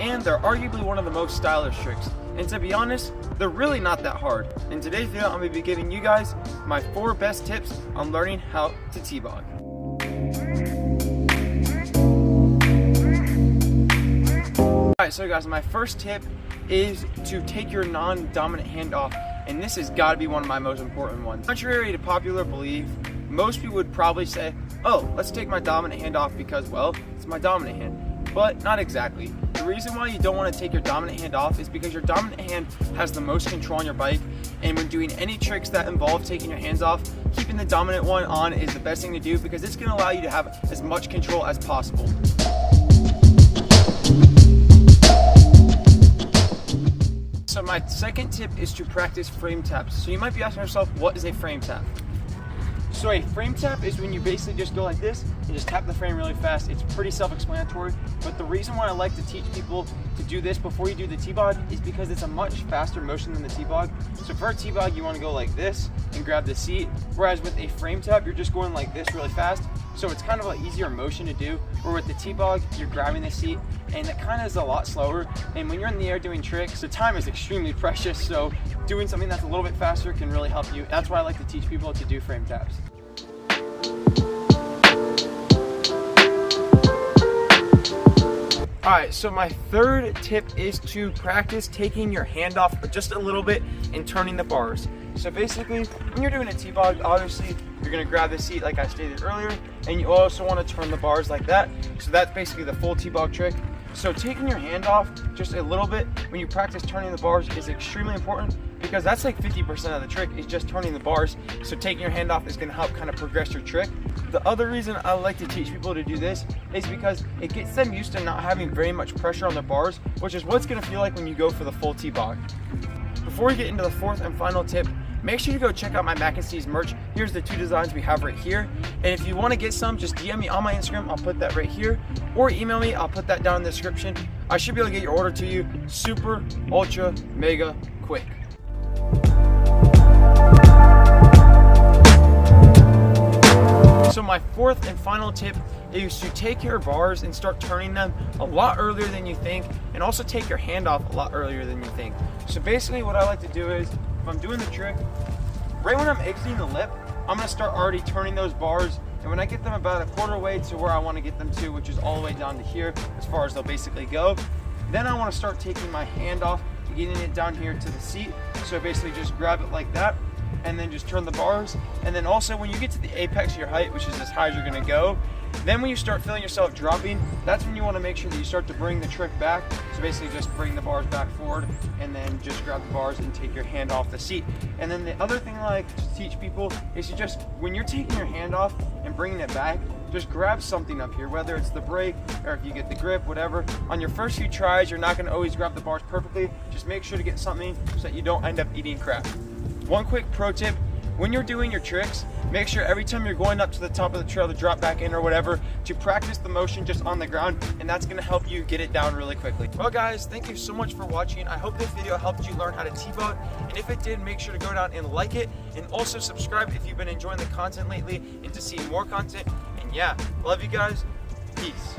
and they're arguably one of the most stylish tricks. And to be honest, they're really not that hard. In today's video, I'm going to be giving you guys my 4 best tips on learning how to T-Bog. Alright, so guys, my first tip is to take your non-dominant hand off, and this has got to be one of my most important ones. Contrary to popular belief, most people would probably say, oh, let's take my dominant hand off because, well, it's my dominant hand. But not exactly. The reason why you don't want to take your dominant hand off is because your dominant hand has the most control on your bike, and when doing any tricks that involve taking your hands off, keeping the dominant one on is the best thing to do because it's going to allow you to have as much control as possible. So my second tip is to practice frame taps. So you might be asking yourself, what is a frame tap? So a frame tap is when you basically just go like this and just tap the frame really fast. It's pretty self-explanatory, but the reason why I like to teach people to do this before you do the T-Bog is because it's a much faster motion than the T-Bog. So for a T-Bog, you want to go like this and grab the seat, whereas with a frame tap, you're just going like this really fast. So it's kind of an easier motion to do, where with the T-Bog, you're grabbing the seat, and it kind of is a lot slower. And when you're in the air doing tricks, the time is extremely precious, so doing something that's a little bit faster can really help you. That's why I like to teach people to do frame taps. Alright, so my third tip is to practice taking your hand off just a little bit and turning the bars. So basically, when you're doing a T-Bog, obviously, you're going to grab the seat like I stated earlier, and you also want to turn the bars like that. So that's basically the full T-Bog trick. So taking your hand off just a little bit when you practice turning the bars is extremely important because that's like 50% of the trick is just turning the bars. So taking your hand off is going to help kind of progress your trick. The other reason I like to teach people to do this is because it gets them used to not having very much pressure on their bars, which is what's going to feel like when you go for the full T-Bog. Before we get into the fourth and final tip, make sure you go check out my Mac and C's merch. Here's the 2 designs we have right here. And if you want to get some, just DM me on my Instagram. I'll put that right here. Or email me. I'll put that down in the description. I should be able to get your order to you super, ultra, mega quick. So my fourth and final tip is to take your bars and start turning them a lot earlier than you think, and also take your hand off a lot earlier than you think. So basically what I like to do is, if I'm doing the trick, right when I'm exiting the lip, I'm going to start already turning those bars, and when I get them about a quarter way to where I want to get them to, which is all the way down to here as far as they'll basically go, then I want to start taking my hand off and getting it down here to the seat. So basically just grab it like that and then just turn the bars. And then also when you get to the apex of your height, which is as high as you're going to go, then when you start feeling yourself dropping, that's when you want to make sure that you start to bring the trick back. So basically just bring the bars back forward and then just grab the bars and take your hand off the seat. And then the other thing I like to teach people is to just, when you're taking your hand off and bringing it back, just grab something up here, whether it's the brake or if you get the grip, whatever. On your first few tries, you're not going to always grab the bars perfectly. Just make sure to get something so that you don't end up eating crap. One quick pro tip, when you're doing your tricks, make sure every time you're going up to the top of the trail to drop back in or whatever, to practice the motion just on the ground, and that's going to help you get it down really quickly. Well guys, thank you so much for watching. I hope this video helped you learn how to T-Bog, and if it did, make sure to go down and like it, and also subscribe if you've been enjoying the content lately and to see more content. And yeah, love you guys. Peace.